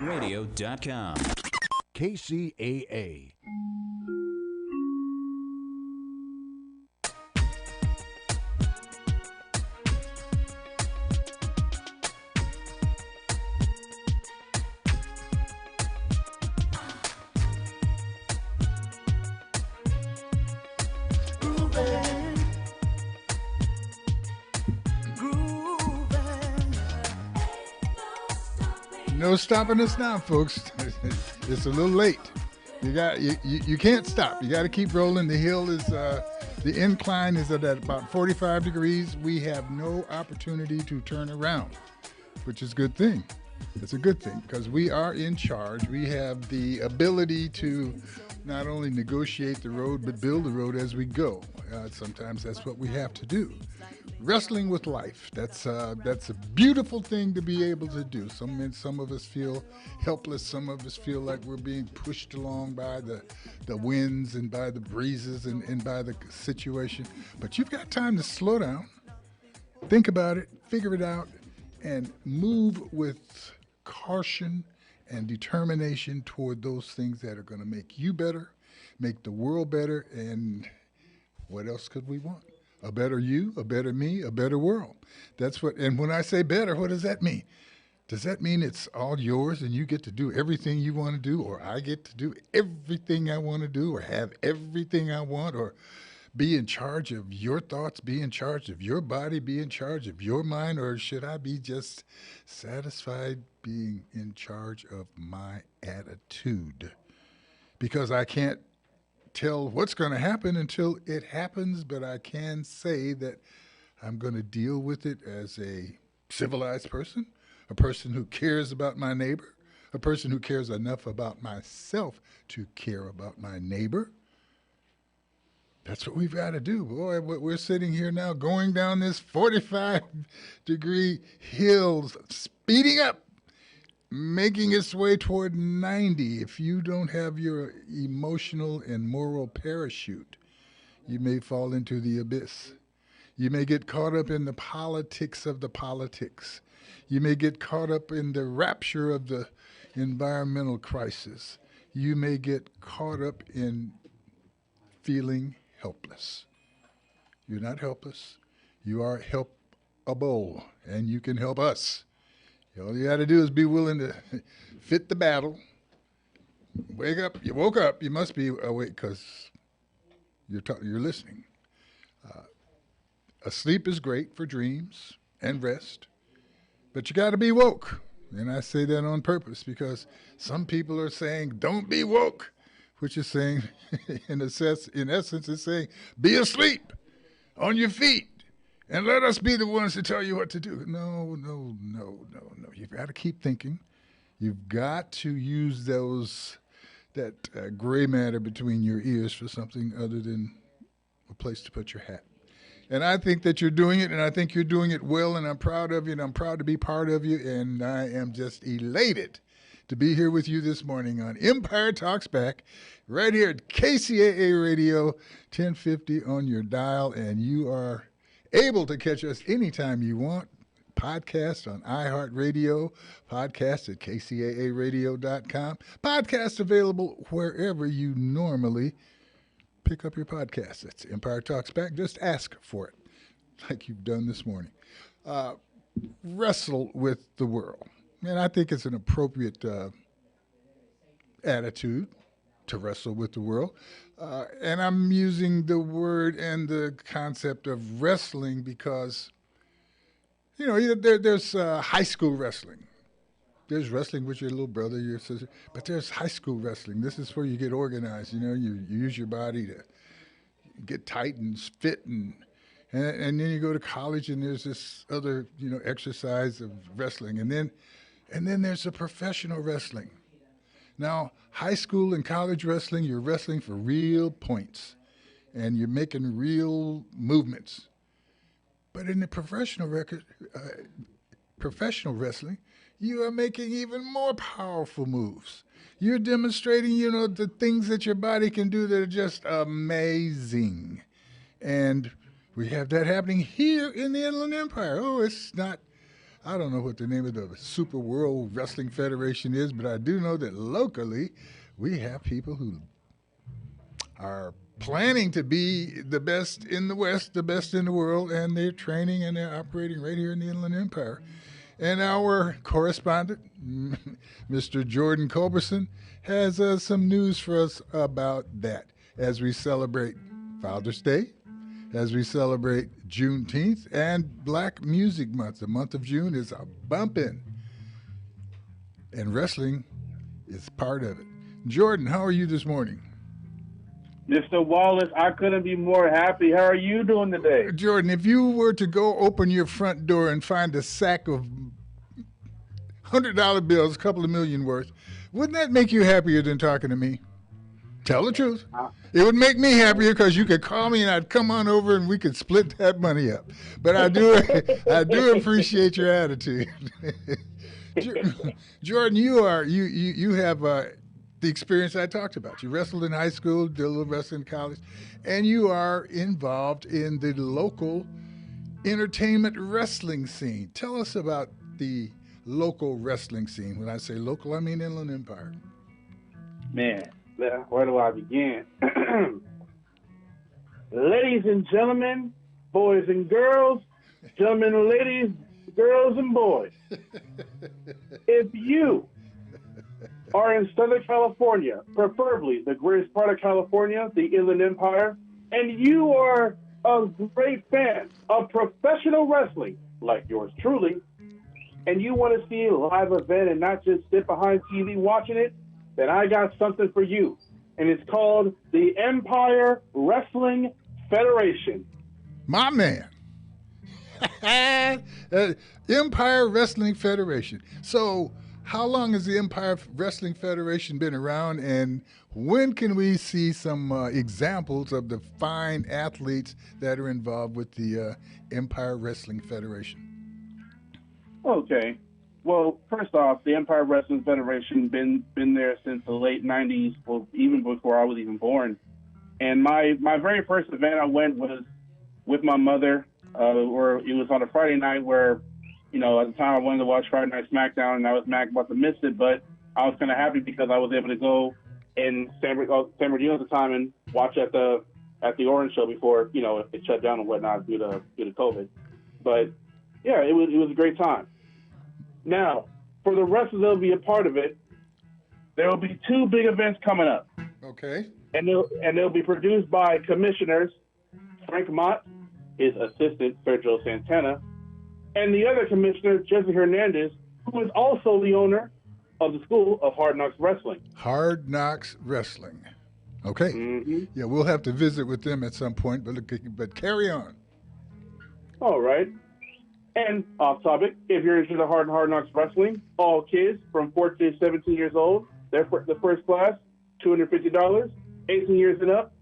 Radio.com. KCAA. No stopping us now, folks. It's a little late. You can't stop. You got to keep rolling. The hill is the incline is at about 45 degrees. We have no opportunity to turn around, which is a good thing. It's a good thing because we are in charge. We have the ability to not only negotiate the road but build the road as we go. Sometimes that's what we have to do. Wrestling with life. That's a beautiful thing to be able to do. Some of us feel helpless. Some of us feel like we're being pushed along by the winds and by the breezes and by the situation. But you've got time to slow down, think about it, figure it out, and move with caution and determination toward those things that are going to make you better, make the world better, and what else could we want? A better you, a better me, a better world. That's what, and when I say better, what does that mean? Does that mean it's all yours and you get to do everything you want to do, or I get to do everything I want to do, or have everything I want, or be in charge of your thoughts, be in charge of your body, be in charge of your mind, or should I be just satisfied being in charge of my attitude? Because I can't tell what's going to happen until it happens, but I can say that I'm going to deal with it as a civilized person, a person who cares about my neighbor, a person who cares enough about myself to care about my neighbor. That's what we've got to do. Boy, we're sitting here now going down this 45-degree hill, speeding up, making its way toward 90. If you don't have your emotional and moral parachute, you may fall into the abyss. You may get caught up in the politics of the politics. You may get caught up in the rapture of the environmental crisis. You may get caught up in feeling helpless. You're not helpless. You are helpable, and you can help us. All you got to do is be willing to fit the battle. Wake up. You woke up. You must be awake because you're listening. Sleep is great for dreams and rest, but you got to be woke. And I say that on purpose because some people are saying, don't be woke, which is saying, in essence, it's saying, be asleep on your feet. And let us be the ones to tell you what to do. No. You've got to keep thinking. You've got to use that gray matter between your ears for something other than a place to put your hat. And I think that you're doing it, and I think you're doing it well, and I'm proud of you, and I'm proud to be part of you, and I am just elated to be here with you this morning on Empire Talks Back, right here at KCAA Radio, 1050 on your dial, and you are able to catch us anytime you want. Podcast on iHeartRadio, podcast at KCAAradio.com, podcast available wherever you normally pick up your podcast. It's Empire Talks Back. Just ask for it, like you've done this morning. Wrestle with the world. And I think it's an appropriate attitude to wrestle with the world. And I'm using the word and the concept of wrestling because, there's high school wrestling. There's wrestling with your little brother, your sister, but there's high school wrestling. This is where you get organized. You use your body to get tight and fit, and then you go to college and there's this other, exercise of wrestling. And then there's the professional wrestling. Now, high school and college wrestling, you're wrestling for real points, and you're making real movements. But in the professional wrestling, you are making even more powerful moves. You're demonstrating, the things that your body can do that are just amazing. And we have that happening here in the Inland Empire. Oh, it's not I don't know what the name of the Super World Wrestling Federation is, but I do know that locally we have people who are planning to be the best in the West, the best in the world, and they're training and they're operating right here in the Inland Empire. And our correspondent, Mr. Jordan Culberson, has some news for us about that as we celebrate Father's Day, as we celebrate Juneteenth and Black Music Month. The month of June is a bumpin', and wrestling is part of it. Jordan, how are you this morning? Mr. Wallace, I couldn't be more happy. How are you doing today? Jordan, if you were to go open your front door and find a sack of $100 bills, a couple of million worth, wouldn't that make you happier than talking to me? Tell the truth. It would make me happier because you could call me and I'd come on over and we could split that money up. But I do appreciate your attitude. Jordan, you have the experience I talked about. You wrestled in high school, did a little wrestling in college, and you are involved in the local entertainment wrestling scene. Tell us about the local wrestling scene. When I say local, I mean Inland Empire. Man, where do I begin? Ladies and gentlemen, boys and girls, gentlemen and ladies, girls and boys. If you are in Southern California, preferably the greatest part of California, the Inland Empire, and you are a great fan of professional wrestling, like yours truly, and you want to see a live event and not just sit behind TV watching it, then I got something for you. And it's called the Empire Wrestling Federation. My man. Empire Wrestling Federation. So, how long has the Empire Wrestling Federation been around, and when can we see some examples of the fine athletes that are involved with the Empire Wrestling Federation? Okay. Well, first off, the Empire Wrestling Federation been there since the late 90s, well, even before I was even born. And my very first event I went was with my mother, or it was on a Friday night where, you know, at the time I wanted to watch Friday Night SmackDown, and I was mad about to miss it, but I was kind of happy because I was able to go in San Bernardino at the time and watch at the Orange Show before, you know, it shut down and whatnot due to COVID. But yeah, it was a great time. Now, for the rest of them to be a part of it, there will be two big events coming up. Okay. And they'll be produced by commissioners Frank Mott, his assistant Sergio Santana, and the other commissioner, Jesse Hernandez, who is also the owner of the School of Hard Knocks Wrestling. Hard Knocks Wrestling. Okay. Mm-hmm. Yeah, we'll have to visit with them at some point, but carry on. All right. And off topic, if you're interested in Hard Knocks Wrestling, all kids from 14 to 17 years old, they're the first class, $250. 18 years and up,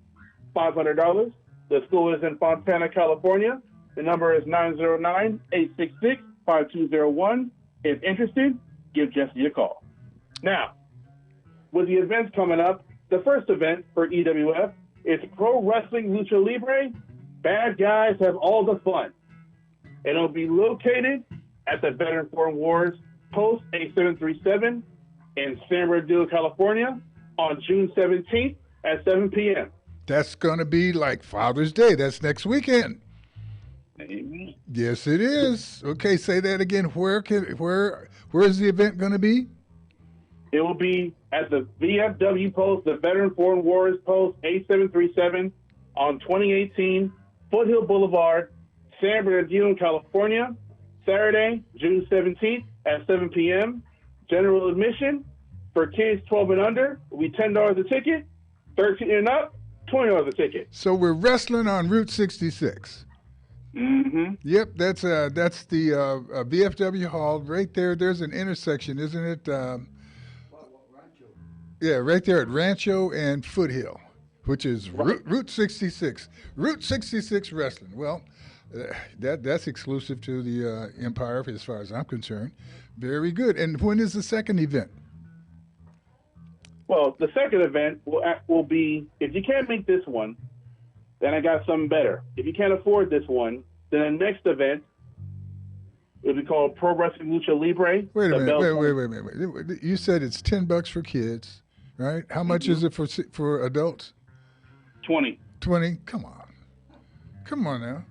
$500. The school is in Fontana, California. The number is 909-866-5201. If interested, give Jesse a call. Now, with the events coming up, the first event for EWF is Pro Wrestling Lucha Libre. Bad guys have all the fun. It'll be located at the Veteran Foreign Wars Post 8737 in San Bernardino, California on June 17th at 7 p.m. That's going to be like Father's Day. That's next weekend. Amen. Yes, it is. Okay, say that again. Where is the event going to be? It will be at the VFW Post, the Veteran Foreign Wars Post 8737 on 2018 Foothill Boulevard, San Bernardino, California, Saturday, June 17th at 7 p.m. General admission for kids 12 and under will be $10 a ticket, 13 and up, $20 a ticket. So we're wrestling on Route 66. Mm-hmm. Yep, that's the VFW Hall right there. There's an intersection, isn't it? Yeah, right there at Rancho and Foothill, which is right. Route 66. Route 66 Wrestling. Well, that's exclusive to the Empire as far as I'm concerned. Very good. And when is the second event? Well, the second event will be, if you can't make this one, then I got something better. If you can't afford this one, then the next event It'll be called Pro Wrestling Lucha Libre. Wait a The minute. belt Wait. You said it's $10 for kids, right? How much is it for adults? 20. 20. Come on now.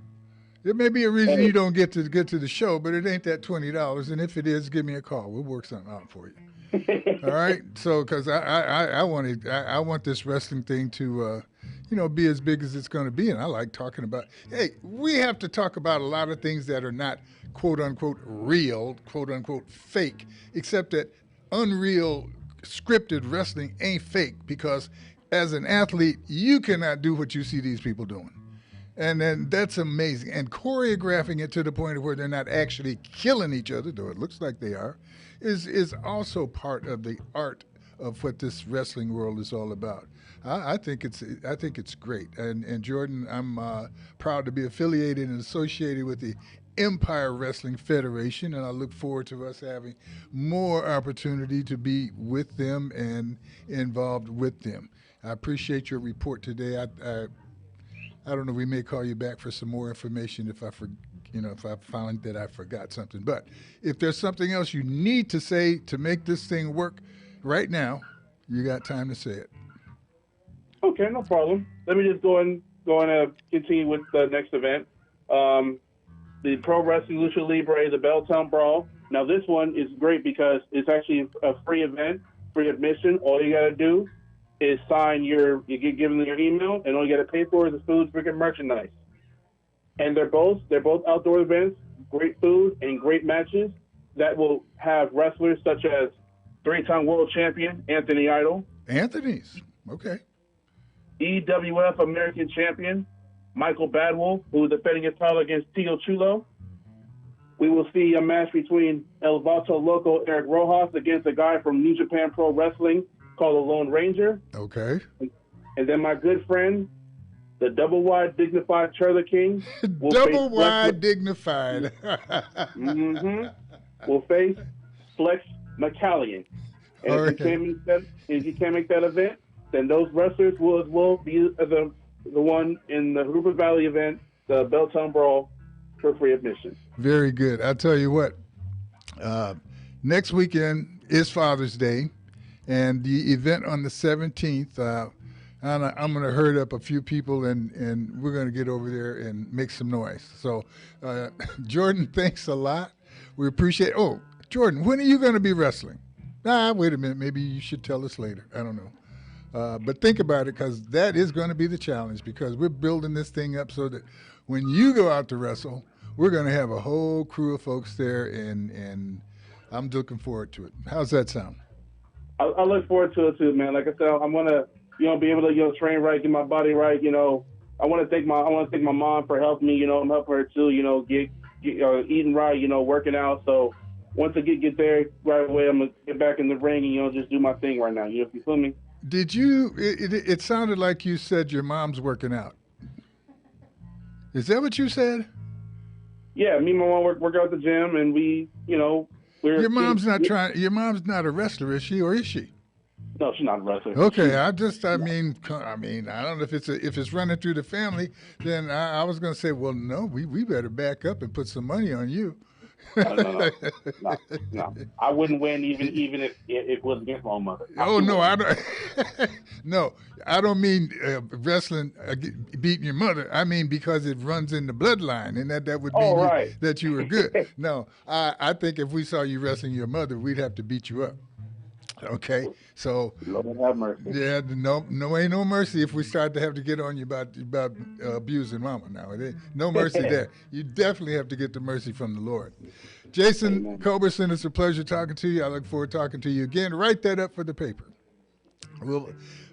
There may be a reason Hey. you don't get to the show, but it ain't that $20. And if it is, give me a call. We'll work something out for you. All right. So, because I want this wrestling thing to, be as big as it's going to be, and I like talking about. Hey, we have to talk about a lot of things that are not quote unquote real, quote unquote fake, except that unreal scripted wrestling ain't fake, because as an athlete, you cannot do what you see these people doing. And then that's amazing. And choreographing it to the point of where they're not actually killing each other, though it looks like they are, is also part of the art of what this wrestling world is all about. I think it's great. And Jordan, I'm proud to be affiliated and associated with the Empire Wrestling Federation, and I look forward to us having more opportunity to be with them and involved with them. I appreciate your report today. I don't know. We may call you back for some more information if I find that I forgot something. But if there's something else you need to say to make this thing work right now, you got time to say it. Okay, no problem. Let me just go and continue with the next event. The Pro Wrestling Lucha Libre, the Belltown Brawl. Now this one is great because it's actually a free event, free admission. All you got to do is you get given your email, and all you got to pay for is the food, drink, and merchandise. And they're both outdoor events, great food and great matches that will have wrestlers such as 3-time world champion Anthony Idol. Anthony's okay. EWF American champion Michael Badwell, who is defending his title against Tio Chulo. We will see a match between El Vato Loco Eric Rojas against a guy from New Japan Pro Wrestling called the Lone Ranger. Okay. And then my good friend, the Double Wide Dignified Trailer King. Double Wide Dignified. Will face Flex McCallion. And if you can't make that event, then those wrestlers will be the one in the Hoover Valley event, the Belltown Brawl, for free admission. Very good. I'll tell you what. Next weekend is Father's Day. And the event on the 17th, I'm going to herd up a few people, and we're going to get over there and make some noise. So, Jordan, thanks a lot. We appreciate it. Oh, Jordan, when are you going to be wrestling? Wait a minute. Maybe you should tell us later. I don't know. But think about it, because that is going to be the challenge, because we're building this thing up so that when you go out to wrestle, we're going to have a whole crew of folks there, and I'm looking forward to it. How's that sound? I look forward to it too, man. Like I said, I'm gonna, be able to, train right, get my body right. I want to thank my mom for helping me. I'm helping her too. Get eating right. Working out. So once I get there right away, I'm gonna get back in the ring and just do my thing right now. You feel me? Did you? It sounded like you said your mom's working out. Is that what you said? Yeah, me and my mom work out at the gym, and we, Your mom's not a wrestler, is she, or is she? No, she's not a wrestler. Okay, I mean, I don't know if it's running through the family. Then I was going to say, well, no, we better back up and put some money on you. No. I wouldn't win even if it was against my own mother. Oh no, I don't. No, I don't mean wrestling beating your mother. I mean because it runs in the bloodline, and that would mean that you were good. No, I think if we saw you wrestling your mother, we'd have to beat you up. Okay, so Lord have mercy. Yeah, no, ain't no mercy if we start to have to get on you about abusing mama. Now, no mercy there. You definitely have to get the mercy from the Lord. Jason Culberson, it's a pleasure talking to you. I look forward to talking to you again. Write that up for the paper.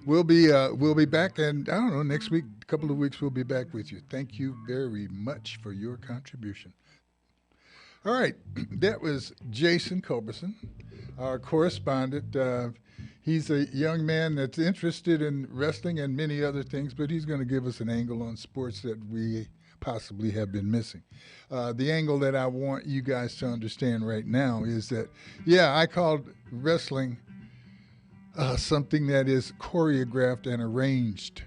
We'll be back, and I don't know, next week, a couple of weeks, we'll be back with you. Thank you very much for your contribution. All right, that was Jason Culberson, our correspondent. He's a young man that's interested in wrestling and many other things, but he's going to give us an angle on sports that we possibly have been missing. The angle that I want you guys to understand right now is that, I called wrestling something that is choreographed and arranged.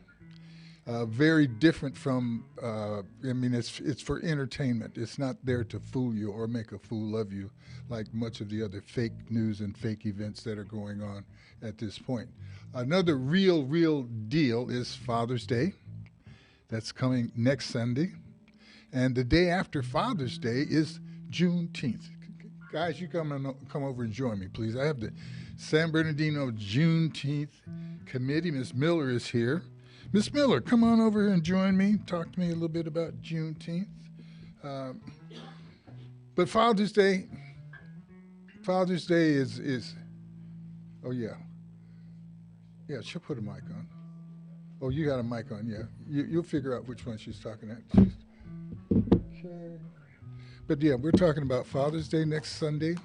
very different from. I mean, it's for entertainment. It's not there to fool you or make a fool of you, like much of the other fake news and fake events that are going on at this point. Another real deal is Father's Day. That's coming next Sunday, and the day after Father's Day is Juneteenth. Guys, you come over and join me, please. I have the San Bernardino Juneteenth Committee. Miss Miller is here. Miss Miller, come on over and join me. Talk to me a little bit about Juneteenth. But Father's Day is oh yeah. Yeah, she'll put a mic on. Oh, you got a mic on, yeah. You'll figure out which one she's talking at. Okay. But yeah, we're talking about Father's Day next Sunday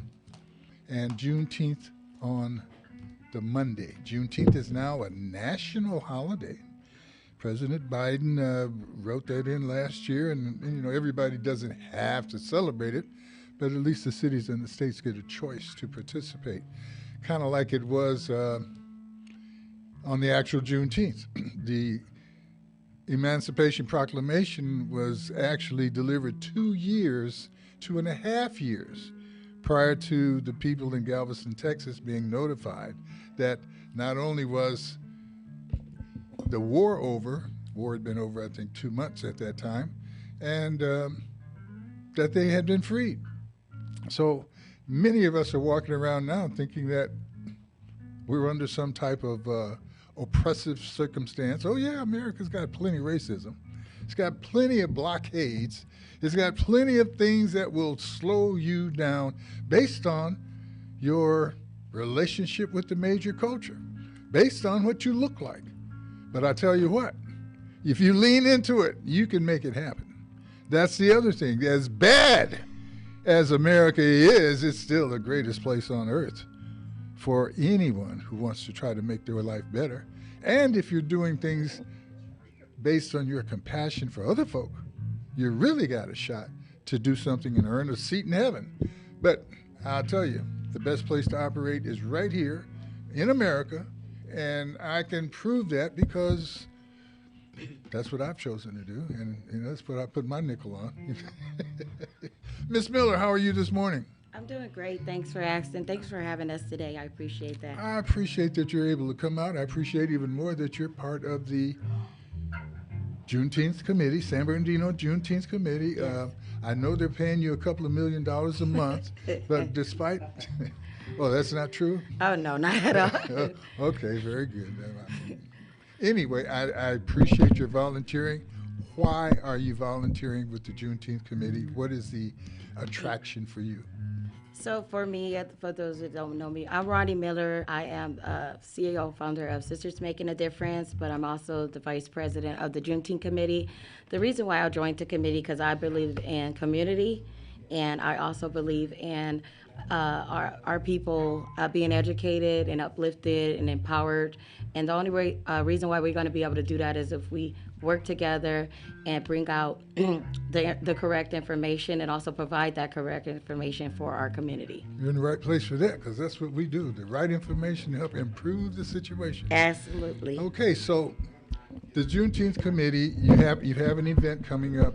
and Juneteenth on the Monday. Juneteenth is now a national holiday. President Biden wrote that in last year, and everybody doesn't have to celebrate it, but at least the cities and the states get a choice to participate, kind of like it was on the actual Juneteenth. The Emancipation Proclamation was actually delivered 2.5 years prior to the people in Galveston, Texas being notified that not only was the war over, war had been over I think 2 months at that time, and that they had been freed. So many of us are walking around now thinking that we're under some type of oppressive circumstance. Oh yeah, America's got plenty of racism. It's got plenty of blockades. It's got plenty of things that will slow you down based on your relationship with the major culture, based on what you look like. But I tell you what, if you lean into it, you can make it happen. That's the other thing. As bad as America is, it's still the greatest place on earth for anyone who wants to try to make their life better. And if you're doing things based on your compassion for other folk, you really got a shot to do something and earn a seat in heaven. But I'll tell you, the best place to operate is right here in America, and I can prove that because that's what I've chosen to do, and that's what I put my nickel on. Miss Miller, how are you this morning? I'm doing great. Thanks for asking. Thanks for having us today. I appreciate that. I appreciate that you're able to come out. I appreciate even more that you're part of the Juneteenth Committee, San Bernardino Juneteenth Committee. Yes. I know they're paying you a couple of $1 million a month, but despite, oh, that's not true? Oh, no, not at all. Okay, very good. Anyway, I appreciate your volunteering. Why are you volunteering with the Juneteenth Committee? What is the attraction for you? So for me, for those that don't know me, I'm Ronnie Miller. I am CEO, founder of Sisters Making a Difference, but I'm also the vice president of the Juneteenth Committee. The reason why I joined the committee because I believe in community, and I also believe in our people being educated and uplifted and empowered. And the only reason why we're going to be able to do that is if we work together and bring out the correct information and also provide that correct information for our community. You're in the right place for that because that's what we do, the right information to help improve the situation. Absolutely. Okay, so the Juneteenth Committee, you have an event coming up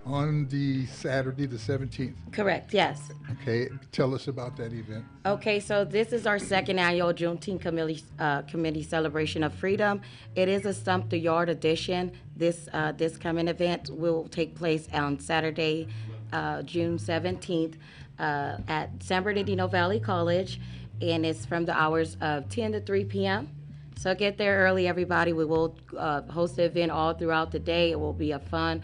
on the Saturday, the 17th. Correct, yes. Okay, tell us about that event. Okay, so this is our second annual Juneteenth Committee Celebration of Freedom. It is a Stump the Yard edition. This coming event will take place on Saturday, June 17th at San Bernardino Valley College, and it's from the hours of 10 to 3 p.m. So get there early, everybody. We will host the event all throughout the day. It will be a fun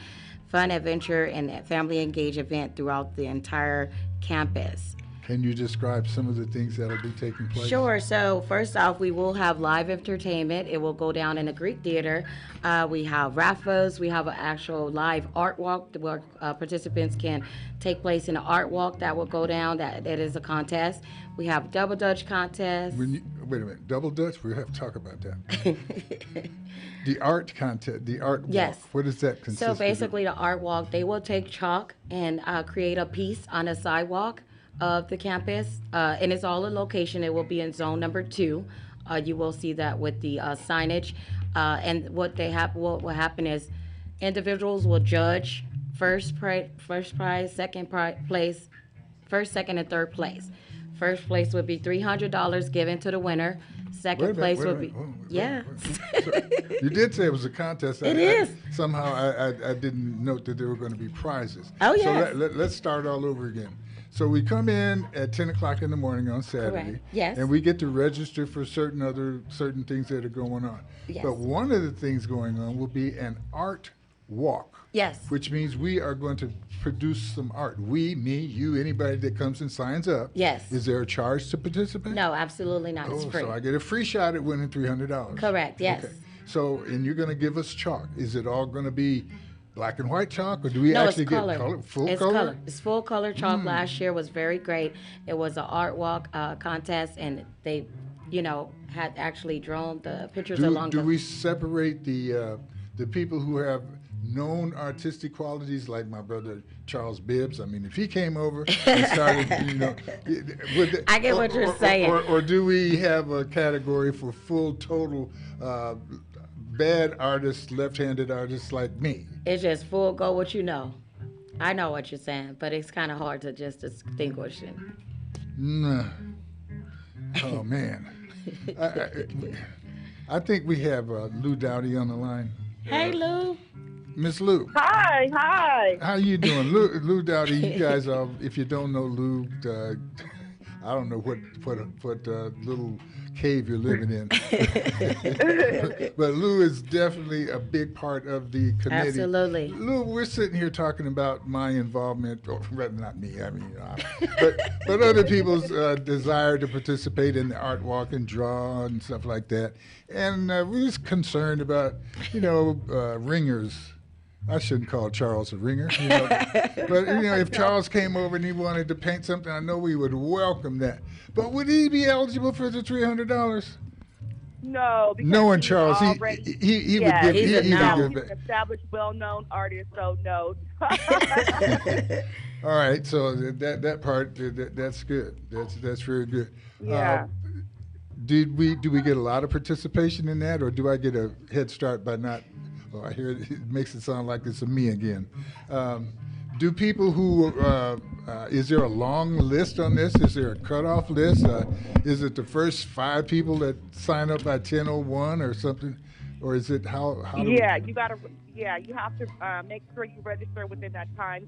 adventure and family engaged event throughout the entire campus. Can you describe some of the things that will be taking place? Sure. So first off, we will have live entertainment. It will go down in the Greek Theater. We have raffles. We have an actual live art walk where participants can take place in an art walk that will go down. That is a contest. We have double dutch contest. Wait a minute, double dutch? We have to talk about that. The art contest, the art walk. Yes. What does that consist So of? basically, the art walk, they will take chalk and create a piece on the sidewalk of the campus, and it's all in location. It will be in zone number 2. You will see that with the signage. And what what will happen is individuals will judge first prize, place, first, second, and third place. First place would be $300 given to the winner. Second place would be yeah. So you did say it was a contest. It is. Somehow I didn't note that there were going to be prizes. Oh, So yes. let's start all over again. So we come in at 10 o'clock in the morning on Saturday. Correct. Yes. And we get to register for certain things that are going on. Yes. But one of the things going on will be an art walk. Yes. Which means we are going to produce some art. We, me, you, anybody that comes and signs up. Yes. Is there a charge to participate? No, absolutely not. It's free. So I get a free shot at winning $300. Correct. Yes. Okay. So, and you're going to give us chalk. Is it all going to be black and white chalk, or do we No, actually it's get color. full It's color? It's full color chalk. Last year was very great. It was an art walk contest, and they, had actually drawn the pictures along. Do we separate the people who have known artistic qualities, like my brother Charles Bibbs? I mean, if he came over and started, I get what you're saying. Or do we have a category for full total bad artists, left-handed artists like me? It's just full go what you know. I know what you're saying, but it's kind of hard to just distinguish it. Nah. Oh man, I think we have Lou Dowdy on the line. Hey, Lou. Miss Lou. Hi. How you doing, Lou Dowdy? You guys, if you don't know Lou, I don't know what little cave you're living in. But Lou is definitely a big part of the committee. Absolutely. Lou, we're sitting here talking about my involvement, or rather not me, I mean, but other people's desire to participate in the art walk and draw and stuff like that. And we're just concerned about, ringers. I shouldn't call Charles a ringer, but if Charles came over and he wanted to paint something, I know we would welcome that. But would he be eligible for the $300? No, because Knowing Charles, he would give. He's He would an give. established, well-known artist, so no. All right, so that part that's good. That's very good. Yeah. Do we get a lot of participation in that, or do I get a head start by not? Oh, I hear it makes it sound like it's a me again. Do people who, is there a long list on this? Is there a cutoff list? Is it the first 5 people that sign up by 10:01 or something? Or is it how you have to make sure you register within that time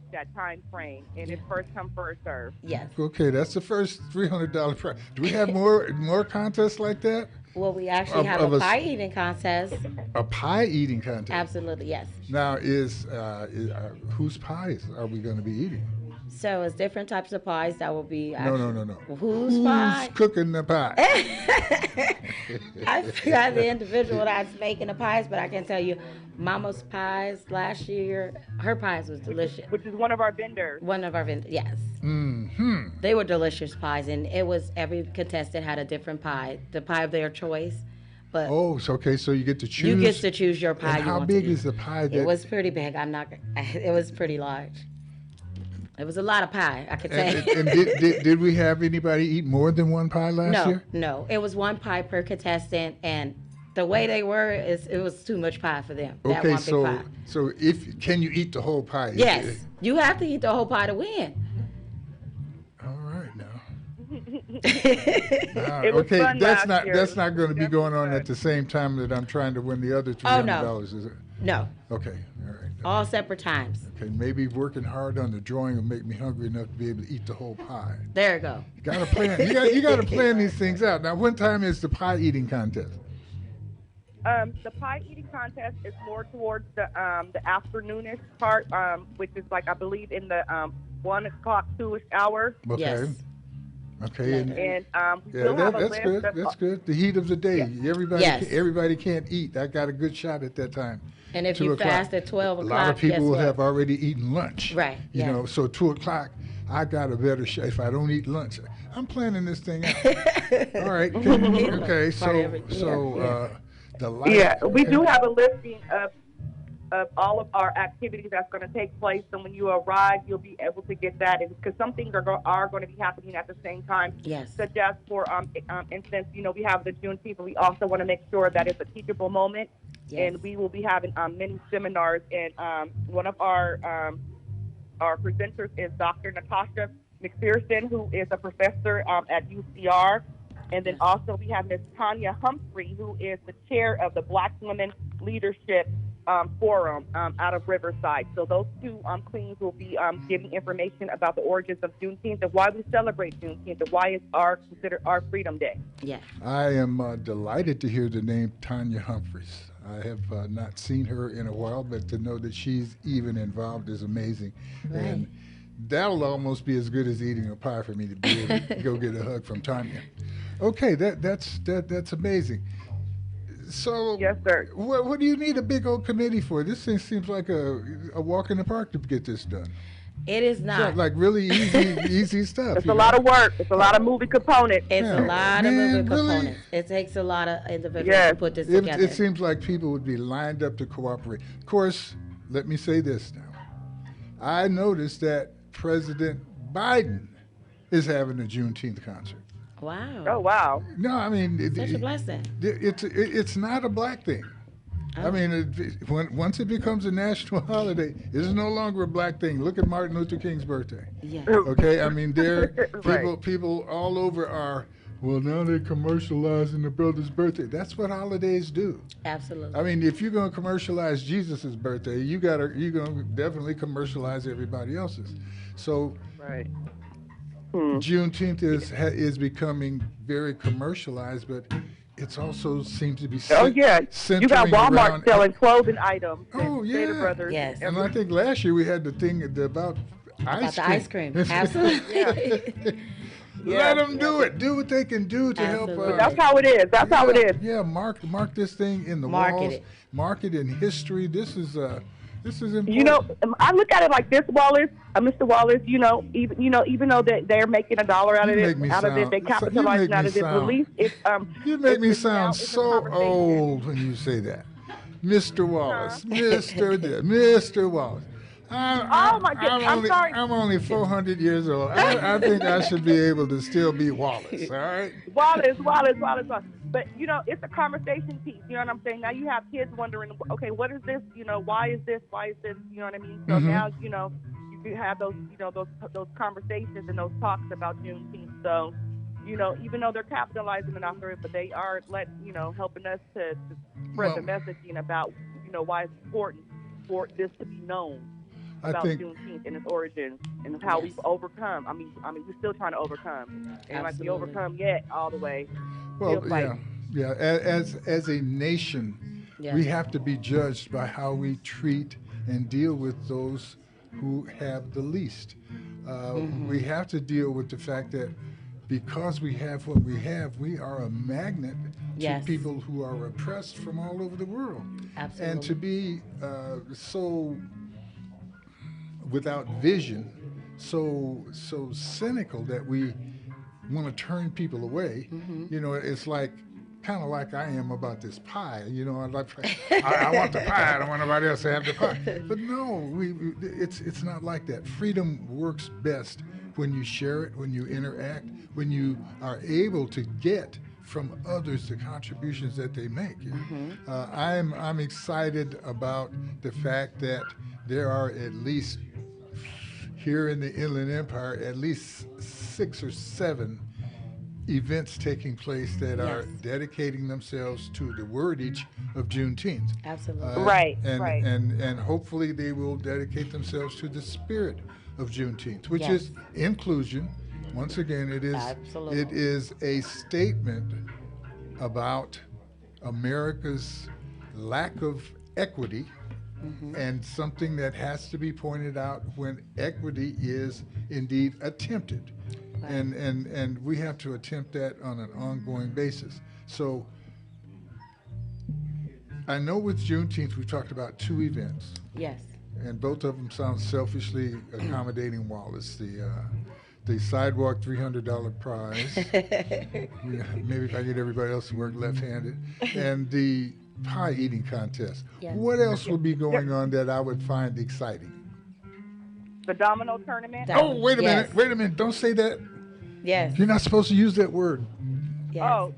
frame, and it's first come, first serve. Yes. Okay, that's the first $300 prize. Do we have more contests like that? Well, we actually have a pie eating contest. A pie eating contest? Absolutely, yes. Now, whose pies are we going to be eating? So it's different types of pies that will be. No. Who's pie? Cooking the pie? I forgot the individual that's making the pies, but I can tell you, Mama's Pies last year, her pies was delicious. Which is one of our vendors. Yes. Mm-hmm. They were delicious pies, and it was every contestant had a different pie, the pie of their choice. But okay, so you get to choose. You get to choose your pie. And how big is the pie? It was pretty big. It was pretty large. It was a lot of pie, I could say. And did we have anybody eat more than one pie last year? No. It was one pie per contestant, and the way they were, it was too much pie for them. Okay, that one big pie. so can you eat the whole pie? Yes, you have to eat the whole pie to win. All right, now. It was okay, fun that's last year. not going to be going on fun. at the same time that I'm trying to win the other $300. Is it? No. Okay, all right. All separate times. Okay, maybe working hard on the drawing will make me hungry enough to be able to eat the whole pie. There you go. You gotta plan. You gotta plan these things out. Now, what time is the pie eating contest? The pie eating contest is more towards the afternoonish part, which is like I believe in the 1 o'clock, 2ish hour. Okay. Yes. Okay. And we still have a that's list. good. That's good. The heat of the day. Yes. Everybody can't eat. I got a good shot at that time. And if 2 you o'clock. fast at 12 o'clock, A lot of people guess will what? have already eaten lunch. Right. You know, so 2 o'clock, I got a better shot if I don't eat lunch. I'm planning this thing out. All right. Okay. So the light. Yeah, we do have a listing of of all of our activities that's going to take place. So when you arrive, you'll be able to get that, because some things are going to be happening at the same time. Yes. Such as, for instance, we have the Juneteenth, but we also want to make sure that it's a teachable moment. Yes. And we will be having many seminars. And one of our presenters is Dr. Natasha McPherson, who is a professor at UCR. And then also we have Ms. Tanya Humphrey, who is the chair of the Black Women Leadership Forum out of Riverside. So those two queens will be giving information about the origins of Juneteenth and why we celebrate Juneteenth and why it's considered our Freedom Day. Yeah. I am delighted to hear the name Tanya Humphreys. I have not seen her in a while, but to know that she's even involved is amazing. Right. And that'll almost be as good as eating a pie for me to be able to go get a hug from Tanya. Okay, that's amazing. So, yes, sir. What do you need a big old committee for? This thing seems like a walk in the park to get this done. It is not. It's like really easy stuff. It's a lot of work. It's a lot of moving components. It's a lot of moving really? components. It takes a lot of individuals to put this together. It seems like people would be lined up to cooperate. Of course, let me say this now. I noticed that President Biden is having a Juneteenth concert. Wow. Oh, wow. No, I mean, Such a blessing. It's not a black thing. Oh. I mean, once it becomes a national holiday, it's no longer a black thing. Look at Martin Luther King's birthday. Yeah. Okay, I mean, Right. people all over are, well, now they're commercializing the brother's birthday. That's what holidays do. Absolutely. I mean, if you're going to commercialize Jesus' birthday, you're going to definitely commercialize everybody else's. So Right. Juneteenth is becoming very commercialized, but it's also seems to be Oh, yeah. You got centering Walmart around- selling clothing items. Oh, and yeah. Stater Brothers. Yes. And I think last year we had the thing about ice the cream. ice cream. Absolutely. Let them do it. Do what they can do to help. Absolutely. That's how it is. That's how it is. Yeah, mark this thing in the Market walls. it. Mark it in history. This is important. I look at it like this, Wallace, Mr. Wallace. Even though that they're making $1 out of You it, make me they sound- capitalizing you out make of me it. At least it's You make me it's now- sound it's a so conversation. old when you say that. Mr. Wallace, Mr. Wallace. Oh, my goodness, I'm sorry. I'm only 400 years old. I think I should be able to still be Wallace, all right? Wallace. But it's a conversation piece. You know what I'm saying? Now you have kids wondering, okay, what is this? Why is this? You know what I mean? So now you can have those those conversations and those talks about Juneteenth. So even though they're capitalizing it after it, but they are helping us to spread the messaging about why it's important for this to be known about Juneteenth and its origins and how we've overcome. I mean, we're still trying to overcome, and like we overcome yet all the way. Well, yeah. As a nation, we have to be judged by how we treat and deal with those who have the least. We have to deal with the fact that because we have what we have, we are a magnet to people who are oppressed from all over the world. Absolutely. And to be so without vision, so cynical that we want to turn people away. It's like kind of like I am about this pie. I want the pie. I don't want nobody else to have the pie. But no, it's not like that. Freedom works best when you share it, when you interact, when you are able to get from others the contributions that they make. I'm excited about the fact that there are at least here in the Inland Empire at least 6 or 7 events taking place that are dedicating themselves to the wordage of Juneteenth. Absolutely. Right. And hopefully they will dedicate themselves to the spirit of Juneteenth, which is inclusion. Once again, it is a statement about America's lack of equity and something that has to be pointed out when equity is indeed attempted. Right. And we have to attempt that on an ongoing basis. So I know with Juneteenth we talked about 2 events. Yes. And both of them sound selfishly accommodating Wallace. the sidewalk $300 prize. Yeah, maybe if I get everybody else to work left-handed. And the pie eating contest. Yes. What else would be going on that I would find exciting? The domino tournament. Oh, wait a Yes. minute. Don't say that. Yes. You're not supposed to use that word. Yes. Oh,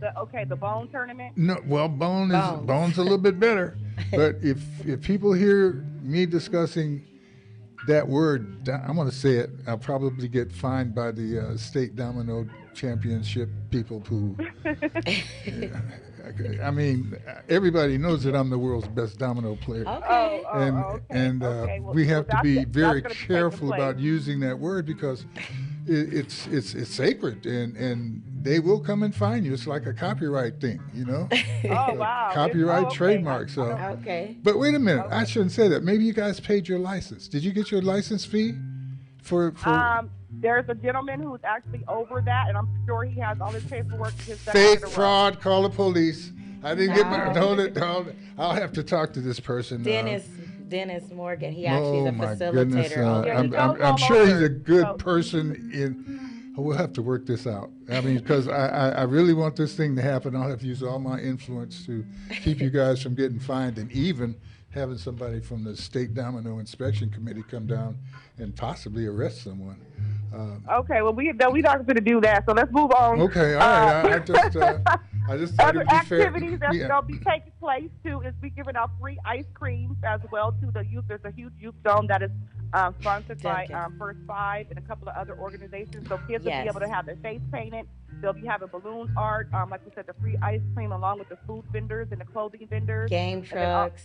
the bone tournament. No, well, bone's a little bit better. But if people hear me discussing that word, I'm going to say it. I'll probably get fined by the state domino championship people who. I mean, everybody knows that I'm the world's best domino player. Okay. Okay. Well, we have to be that's very gonna be taking careful place. about using that word because it's sacred and they will come and find you. It's like a copyright thing, you know. Oh, wow. Copyright, Okay. trademark. So, Okay. but wait a minute, I shouldn't say that. Maybe you guys paid your license. Did you get your license fee for? There's a gentleman who's actually over that, and I'm sure he has all his paperwork. Fake fraud. Call the police. I didn't get my. Hold it. I'll have to talk to this person. Dennis Morgan. He actually is a my facilitator. goodness, over I'm sure he's a good So- person. We'll have to work this out. I mean, because I really want this thing to happen. I'll have to use all my influence to keep you guys from getting fined, and even having somebody from the State Domino Inspection Committee come down and possibly arrest someone. Okay, well, we're not going to do that, so let's move on. Okay, all right. I just thought Other it'd be fair. activities that's Yeah. going to be taking place, too, is we giving out free ice creams as well to the youth. There's a huge youth zone that is sponsored by First Five and a couple of other organizations. So kids will be able to have their face painted. They'll be having balloon art, like we said, the free ice cream along with the food vendors and the clothing vendors. Game trucks.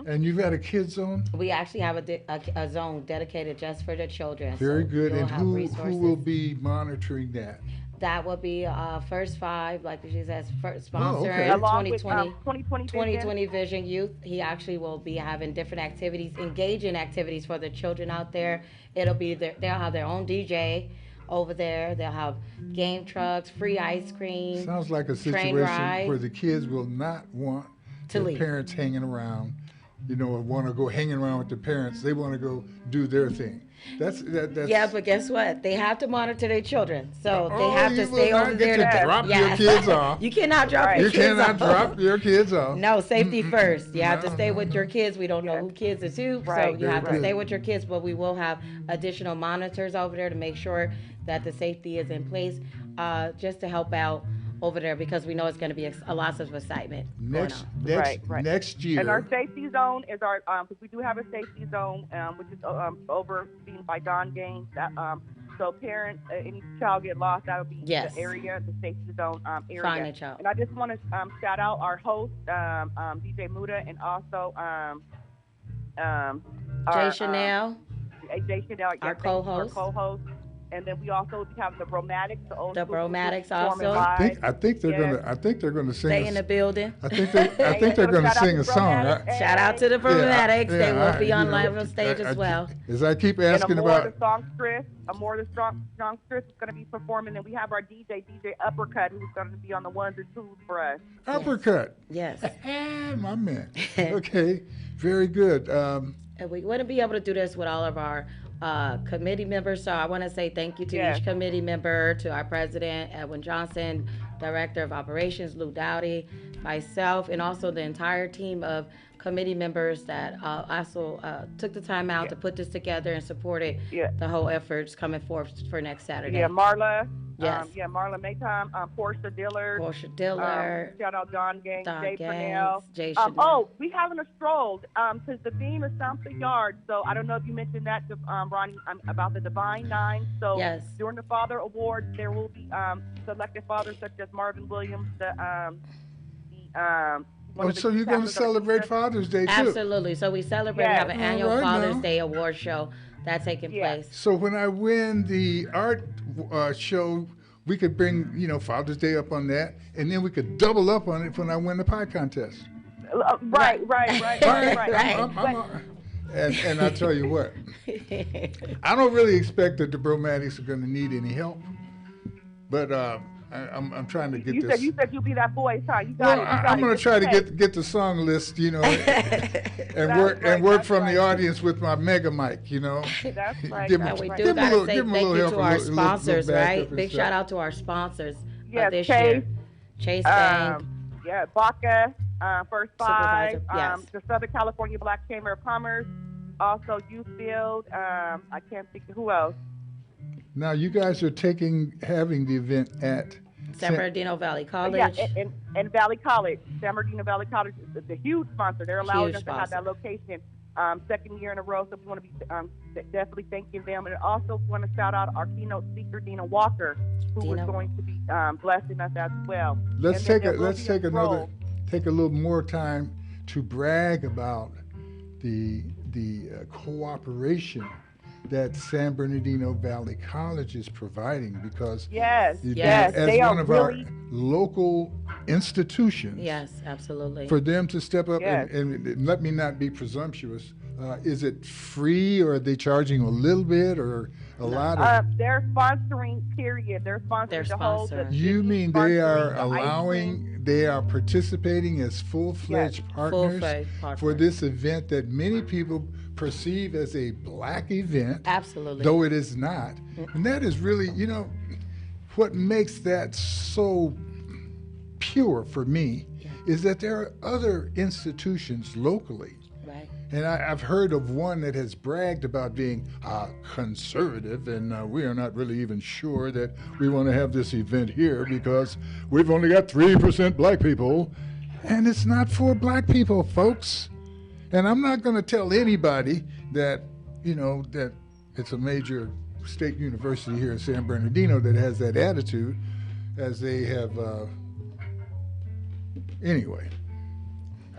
And you've got a kid zone? We actually have a zone dedicated just for the children. Very so good. we'll And have who resources. will be monitoring that? That will be First Five, like she says, sponsoring okay. Along with 2020 Vision Youth. He actually will be having different activities, engaging activities for the children out there. It'll be they'll have their own DJ over there. They'll have game trucks, free ice cream. Sounds like a train situation ride. where the kids will not want To their leave. parents hanging around, or want to go hanging around with their parents. They want to go do their thing. That's Yeah, but guess what? They have to monitor their children, so they Oh, have you to will stay not over get there. to drop your Yes. kids off. You cannot drop your You kids cannot off. drop your kids off. No, safety first. You have to No, stay no, with your kids. We don't know who kids are to, Right, so you have to right. stay with your kids. But we will have additional monitors over there to make sure that the safety is in place, just to help out over there because we know it's going to be a lot of excitement going on. Right. Next year. And our safety zone is our, because we do have a safety zone, which is overseen by Don Gaines. So parents, any child get lost, that would be Yes. the area, the safety zone area. Find a child. And I just want to shout out our host, DJ Muda, and also Jay Chanel, Jay Chanel, our co-host. Our co-host. And then we also have the Bromatics, the old The school Bromatics performing also. live. I think they're Yes. gonna sing. stay in the building. I think they're gonna Shout out sing to a song. Bromatics. Shout out to the Bromatics. They will be on live on on stage as well. As I keep And asking Amore about, the songstress, is going to be performing, and we have our DJ Uppercut, who's going to be on the ones and twos for us. uppercut. Yes. My man. Okay, very good. And we wouldn't be able to do this with all of our committee members. So I want to say thank you to Yes. each committee member, to our president, Edwin Johnson, Director of Operations, Lou Dowdy, myself, and also the entire team of committee members that also took the time out to put this together and supported Yeah. the whole efforts coming forth for next Saturday. Yeah, Marla. Yes. Marla Maytime, Portia Dillard. Portia Diller, Shout out Don Gaines, Don Jay Gaines, Purnell. Jay Chanel. We having a stroll because the theme is Something Yard. So I don't know if you mentioned that to Ronnie about the Divine Nine. So Yes. during the Father Awards, there will be selected fathers such as Marvin Williams, one of the So you're going to pastors of the celebrate Eastern- Father's Day too. Absolutely. So we celebrate, Yes. have an annual All right Father's now. Day award show that's taking Yes. place. So when I win the art show, we could bring Father's Day up on that, and then we could double up on it when I win the pie contest. Right. Right. And I'll tell you what, I don't really expect that the Bromatics are going to need any help, but I'm trying to get you this. You said you'll be that voice, huh? You Well, got it. I'm going to try to get the song list, and work from the audience with my mega mic, That's right. Give And we Give do them a gotta little- say give them a thank little you help, to a our little sponsors, backup right? and Big stuff. shout out to our sponsors Yes, this Chase. year. Chase Bank. Yeah, Baca, First Five, Supervisor, yes. the Southern California Black Chamber of Commerce, also Youth Field. I can't think of who else. Now, you guys are having the event at San Bernardino Valley College. Yeah, and Valley College. San Bernardino Valley College is a huge sponsor. They're allowing us to have that location second year in a row, so we want to be definitely thanking them. And also want to shout out our keynote speaker, Dina Walker, who is going to be blessing us as well. Let's take a little more time to brag about the cooperation that San Bernardino Valley College is providing, because yes, as they one are of really, our local institutions, yes, absolutely. for them to step up and let me not be presumptuous. Is it free, or are they charging a little bit, or a lot of? They're sponsoring. Period. They're sponsoring the whole. You mean they are they are participating as full-fledged partners for this event that many people perceive as a black event, absolutely, though it is not. And that is really, what makes that so pure for me is that there are other institutions locally. Right. And I've heard of one that has bragged about being conservative, and we are not really even sure that we want to have this event here because we've only got 3% black people. And it's not for black people, folks. And I'm not going to tell anybody that, that it's a major state university here in San Bernardino that has that attitude, as they have. Anyway,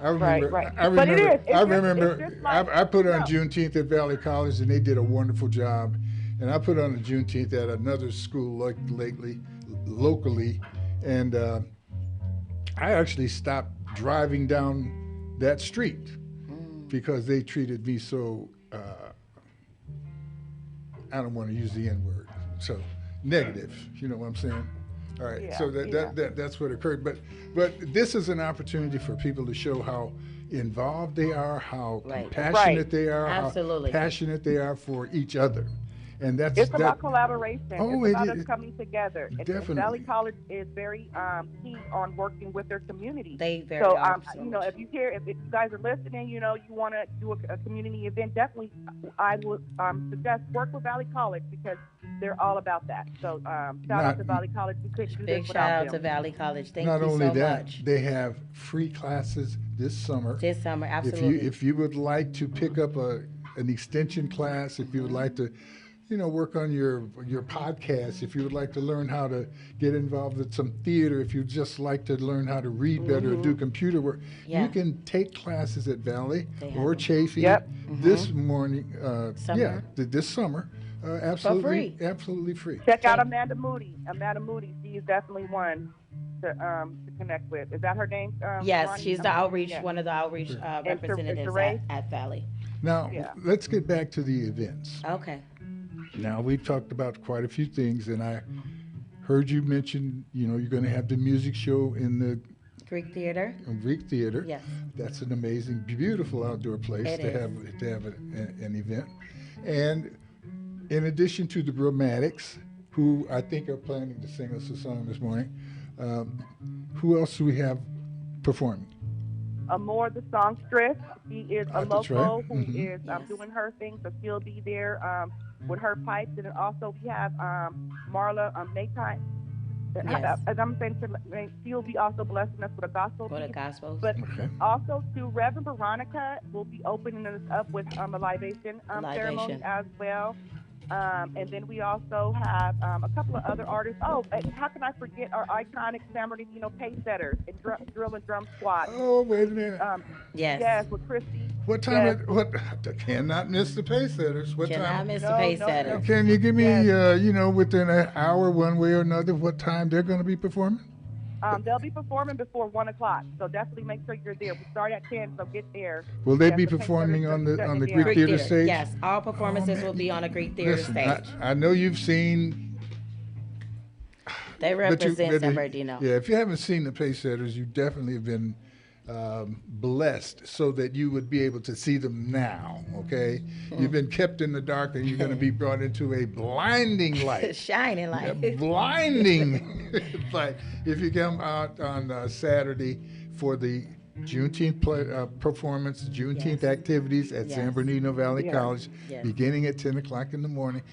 I remember. Right. I remember. But it is. I remember. Just like, I put on Juneteenth at Valley College, and they did a wonderful job. And I put on the Juneteenth at another school locally, and I actually stopped driving down that street because they treated me so, I don't want to use the N-word, so negative, you know what I'm saying? All right, Yeah, so that's what occurred. But this is an opportunity for people to show how involved they are, how compassionate they are, absolutely, how passionate they are for each other. And it's about collaboration. Oh, it's about us coming together. Definitely. And Valley College is very key on working with their community. They very are. If if you guys are listening, you want to do a community event, definitely I would suggest work with Valley College because they're all about that. So shout out to Valley College. We couldn't do big this shout out them. to Valley College. Thank Not you only so that, much. they have free classes this summer. Absolutely. If you would like to pick up an extension class, if you would like to work on your podcast, if you would like to learn how to get involved with some theater, if you'd just like to learn how to read better or do computer work, you can take classes at Valley or Chafee this morning, this summer, absolutely free. Check out Amanda Moody. She is definitely one to connect with. Is that her name? Yes, Ronnie? she's the outreach, one of the outreach representatives at Valley. Now, let's get back to the events. Okay. Now, we've talked about quite a few things, and I heard you mention, you're going to have the music show in the Greek Theater. Yes. That's an amazing, beautiful outdoor place to have an event. And in addition to the Grammatics, who I think are planning to sing us a song this morning, who else do we have performing? Amore the songstress. She is a local who is doing her thing, so she'll be there with her pipes. And then also we have Marla Maytime. As I'm saying, she'll be also blessing us with a gospel. But also too, Reverend Veronica will be opening us up with a libation ceremony as well. And then we also have a couple of other artists. Oh, and how can I forget our iconic San Bernardino pace setters and drill and drum squad. Oh, wait a minute. Yes, with Christy. What time? I cannot miss the pace setters. What cannot time? miss the pace setters. Can you give me, within an hour, one way or another, what time they're going to be performing? They'll be performing before 1 o'clock, so definitely make sure you're there. We start at 10, so get there. Will they be performing on the Greek Theater stage? Yes, all performances will be on a Greek Theater stage. I know you've seen They represent San Bernardino. Yeah, if you haven't seen the Pacesetters, you definitely have been blessed so that you would be able to see them now, okay? You've been kept in the dark, and you're going to be brought into a blinding light. Shining light. A blinding light. If you come out on Saturday for the Juneteenth performance, Juneteenth activities at San Bernardino Valley College, beginning at 10 o'clock in the morning.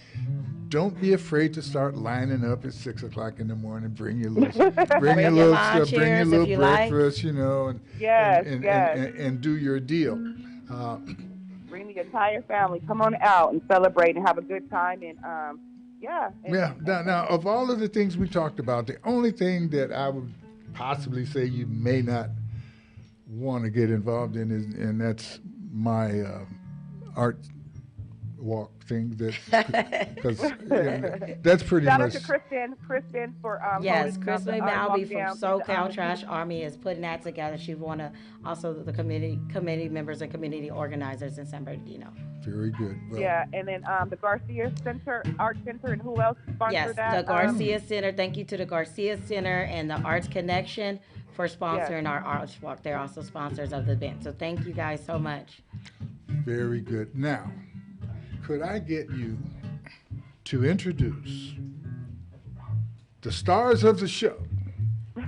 Don't be afraid to start lining up at 6 o'clock in the morning. Bring your little, bring your little breakfast, you know, and do your deal. Bring the entire family. Come on out and celebrate and have a good time. And Now, of all of the things we talked about, the only thing that I would possibly say you may not want to get involved in is, and that's my art walk thing, that because that's pretty Shout much. Shout out to Kristen for yes, Kristen Malby from SoCal Trash Army is putting that together. She won also the committee members and community organizers in San Bernardino. Very good. Well, yeah, and then the Garcia Center, Art Center, and who else sponsored that? Yes, the Garcia Center. Thank you to the Garcia Center and the Arts Connection for sponsoring our art walk. They're also sponsors of the event. So thank you guys so much. Very good. Now, could I get you to introduce the stars of the show?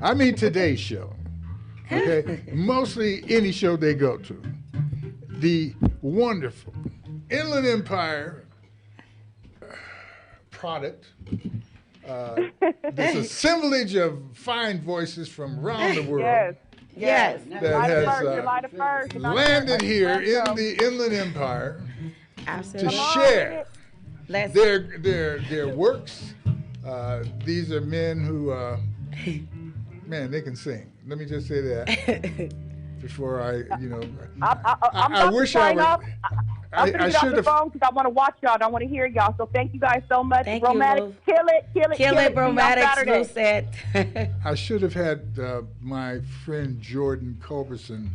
I mean today's show. Okay? Mostly any show they go to. The wonderful Inland Empire product. This assemblage of fine voices from around the world. Yes. That has landed here in the Inland Empire. Absolutely. To share their works. These are men who, man, they can sing. Let me just say that before I wish I would. I'm going to get off the phone because I want to watch y'all. I want to hear y'all. So thank you guys so much. Thank Bromatics, you, kill it. Bromatics, Lucette. I should have had my friend Jordan Culberson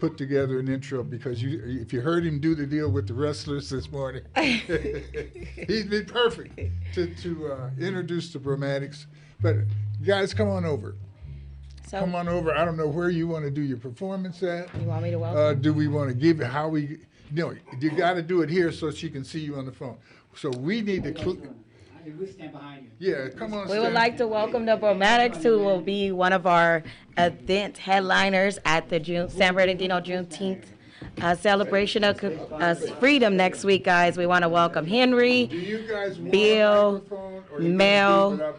put together an intro, because if you heard him do the deal with the wrestlers this morning, he'd be perfect to introduce the Bromatics. But guys, come on over. Come on over. I don't know where you want to do your performance at. You want me to welcome? Do we want to give it how we? No, you got to do it here so she can see you on the phone. So we need to. We stand behind you. Yeah, come on. We would like to welcome the Bromatics, who will be one of our event headliners at the San Bernardino Juneteenth celebration of freedom next week, guys. We want to welcome Henry, Bill, Mel,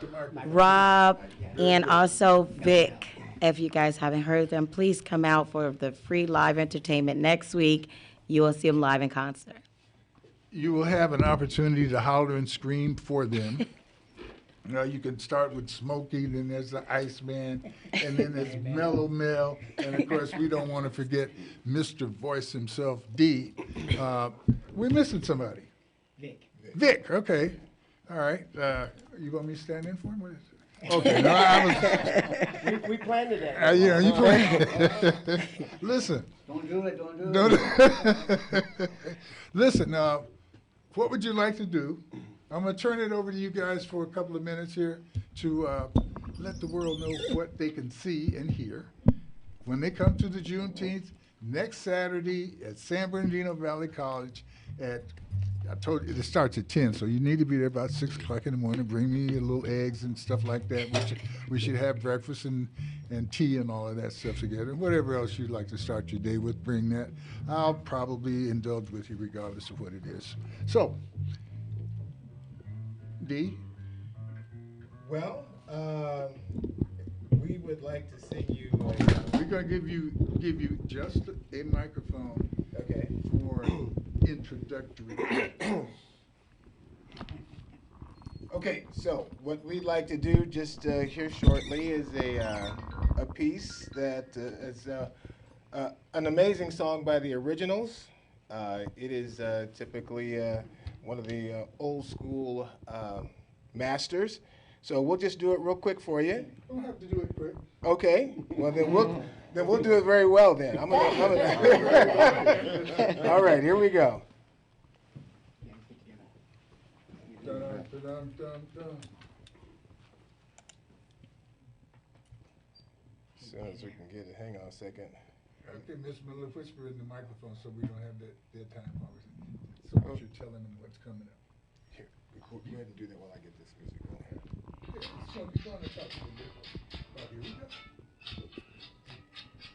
Rob, and also Vic. If you guys haven't heard them, please come out for the free live entertainment next week. You will see them live in concert. You will have an opportunity to holler and scream for them. You can start with Smokey, then there's the Iceman, and then there's Mellow Mel, and of course we don't want to forget Mr. Voice himself, D. We're missing somebody. Vic, okay. All right. You want me to stand in for him? What is it? Okay, no, I was. We planned it. You planned it. Listen. Don't do it. Listen, what would you like to do? I'm going to turn it over to you guys for a couple of minutes here to let the world know what they can see and hear when they come to the Juneteenth next Saturday at San Bernardino Valley College I told you it starts at 10, so you need to be there about 6 o'clock in the morning. Bring me your little eggs and stuff like that. We should have breakfast and tea and all of that stuff together. Whatever else you'd like to start your day with, bring that. I'll probably indulge with you regardless of what it is. So, D? Well, we would like to sing you. We're going to give you just a microphone. Okay. For introductory. Okay, so what we'd like to do just here shortly is a piece that is an amazing song by the Originals. It is typically one of the old school masters. So we'll just do it real quick for you. You don't have to do it quick. Okay. Well, then we'll do it very well then. I'm gonna All right, here we go. Dun, dun, dun, dun. soon as we can get it. Hang on a second. Okay, Miss Miller, whisper in the microphone so we don't have that time always. So that you're telling them what's coming up. Here, go ahead and do that while I get this music going. Yeah, so you're going to talk a little bit. Oh, here we go.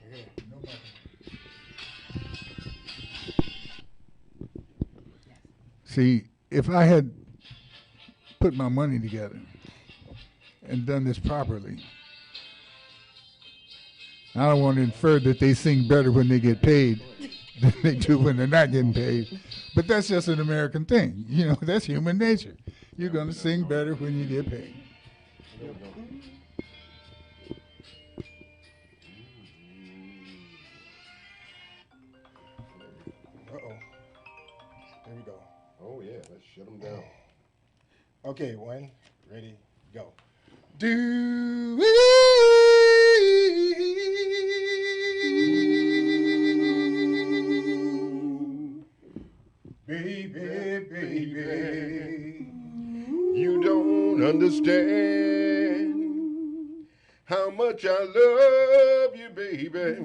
Okay. No microphone. See, if I had put my money together and done this properly, I don't want to infer that they sing better when they get paid than they do when they're not getting paid. But that's just an American thing. You know, that's human nature. You're going to sing better when you get paid. Uh-oh. There we go. Oh, yeah, let's shut them down. Okay, one, ready, go. Baby, baby, You don't understand how much I love you, baby.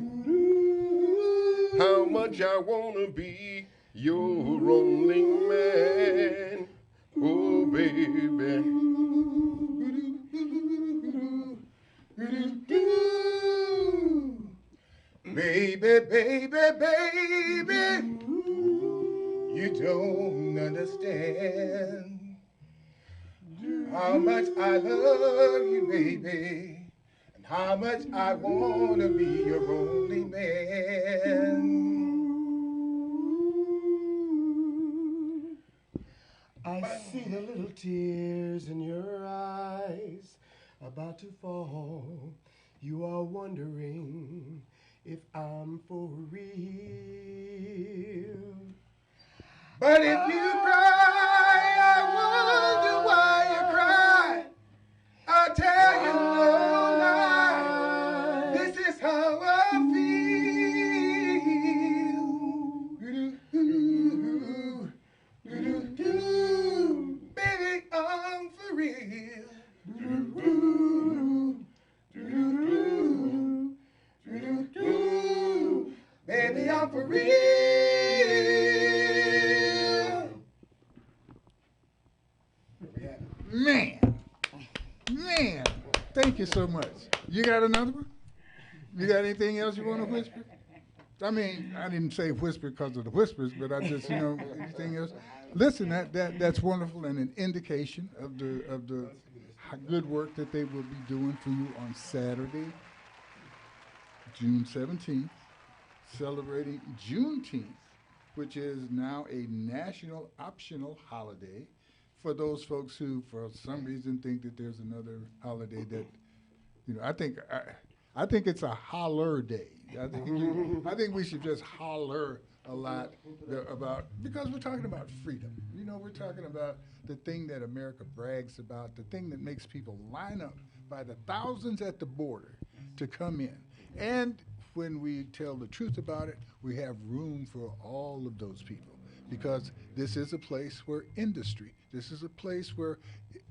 How much I wanna be your only man. Oh, baby. baby, baby, baby, you don't understand how much I love you, baby, and how much I want to be your only man. I see the little tears in your eyes about to fall. You are wondering if I'm for real. But if you cry, I wonder why you cry. I'll tell you no lie. This is how I feel. Baby, I'm for real. Baby, I'm for real. Man, thank you so much. You got another one? You got anything else you want to whisper? I mean, I didn't say whisper because of the whispers, but I just, anything else? Listen, that's wonderful and an indication of the good work that they will be doing for you on Saturday, June 17th, celebrating Juneteenth, which is now a national optional holiday for those folks who, for some reason, think that there's another holiday that, I think it's a holler day. I think we should just holler a lot about, because we're talking about freedom. We're talking about the thing that America brags about, the thing that makes people line up by the thousands at the border to come in. And when we tell the truth about it, we have room for all of those people, because this is a place where this is a place where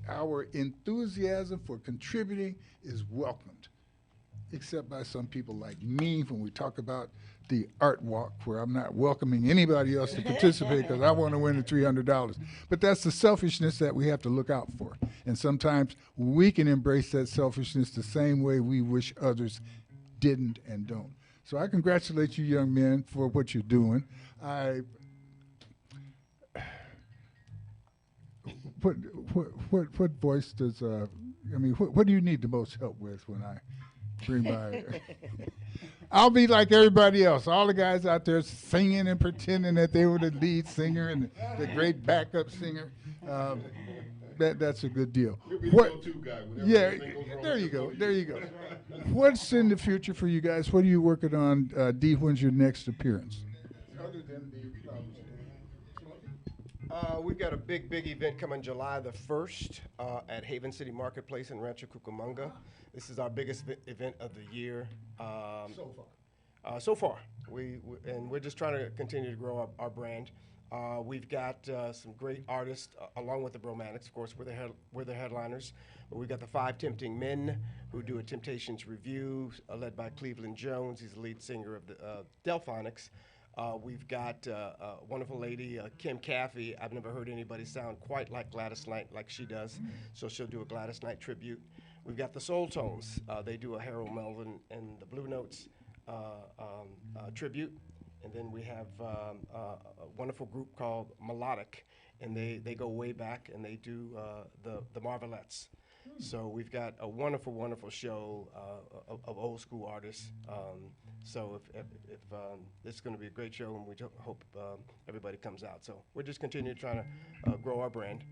our enthusiasm for contributing is welcomed, except by some people like me when we talk about the art walk, where I'm not welcoming anybody else to participate because I want to win the $300. But that's the selfishness that we have to look out for. And sometimes we can embrace that selfishness the same way we wish others didn't and don't. So I congratulate you young men for what you're doing. What voice does, what do you need the most help with when I bring by? I'll be like everybody else. All the guys out there singing and pretending that they were the lead singer and the great backup singer. That's a good deal. Yeah, there you go. What's in the future for you guys? What are you working on? Dee, when's your next appearance? Other than We've got a big event coming July the 1st at Haven City Marketplace in Rancho Cucamonga. This is our biggest event of the year. So far. We're just trying to continue to grow our brand. We've got some great artists along with the Bromatics, of course. We're the headliners. But we've got the Five Tempting Men, who do a Temptations review, led by Cleveland Jones. He's the lead singer of the Delphonics. We've got a wonderful lady, Kim Caffey. I've never heard anybody sound quite like Gladys Knight like she does, so she'll do a Gladys Knight tribute. We've got the Soul Tones. They do a Harold Melvin and the Blue Notes tribute. And then we have a wonderful group called Melodic, and they go way back, and they do the Marvelettes. So we've got a wonderful, wonderful show of old school artists. So if it's going to be a great show, and we hope everybody comes out. So we're just continuing trying to grow our brand,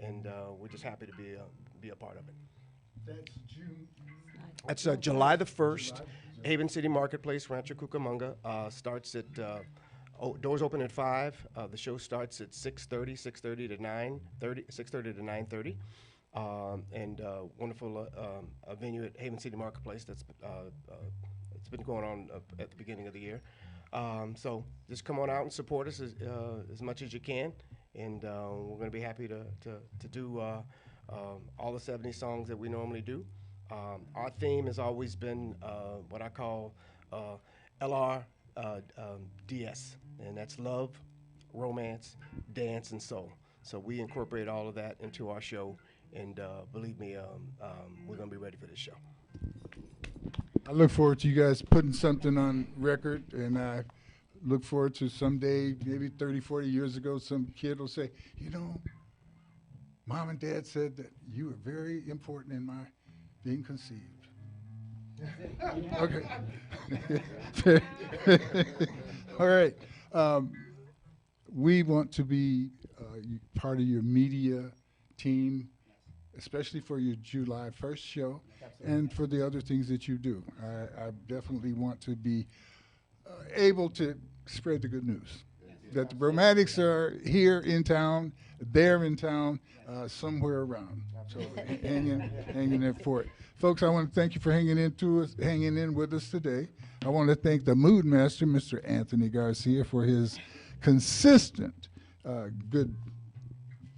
and we're just happy to be a part of it. That's June. That's July the 1st. Haven City Marketplace, Rancho Cucamonga. Starts at doors open at 5. The show starts at 6:30 to 9:30. And wonderful venue at Haven City Marketplace. That's it's been going on at the beginning of the year. So just come on out and support us as much as you can, and we're going to be happy to do all the 70 songs that we normally do. Our theme has always been what I call LRDS, and that's love, romance, dance, and soul. So we incorporate all of that into our show, and believe me, we're going to be ready for this show. I look forward to you guys putting something on record, and I look forward to someday, maybe 30, 40 years ago, some kid will say, you know, Mom and Dad said that you were very important in my being conceived. Okay. All right. We want to be part of your media team, especially for your July 1st show. Absolutely. And for the other things that you do. I definitely want to be able to spread the good news. That the Bromatics are here in town, they're in town, somewhere around. So hanging there for it. Folks, I want to thank you for hanging in with us today. I want to thank the Mood Master, Mr. Anthony Garcia, for his consistent good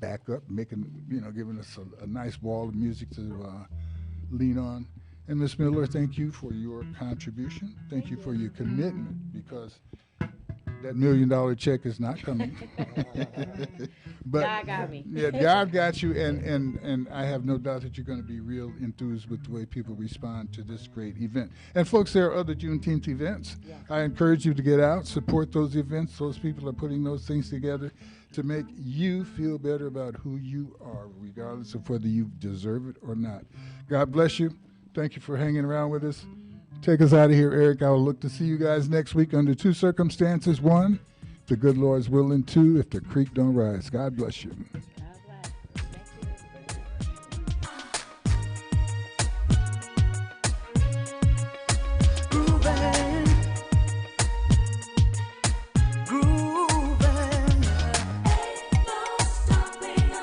backup, giving us a nice wall of music to lean on. And Ms. Miller, thank you for your contribution. Thank you for your commitment, because that $1 million check is not coming. But God got me. Yeah, God got you, and I have no doubt that you're going to be real enthused with the way people respond to this great event. And folks, there are other Juneteenth events. Yeah. I encourage you to get out, support those events. Those people are putting those things together to make you feel better about who you are, regardless of whether you deserve it or not. God bless you. Thank you for hanging around with us. Take us out of here, Eric. I will look to see you guys next week under 2 circumstances. 1, if the good Lord's willing. 2, if the creek don't rise. God bless you.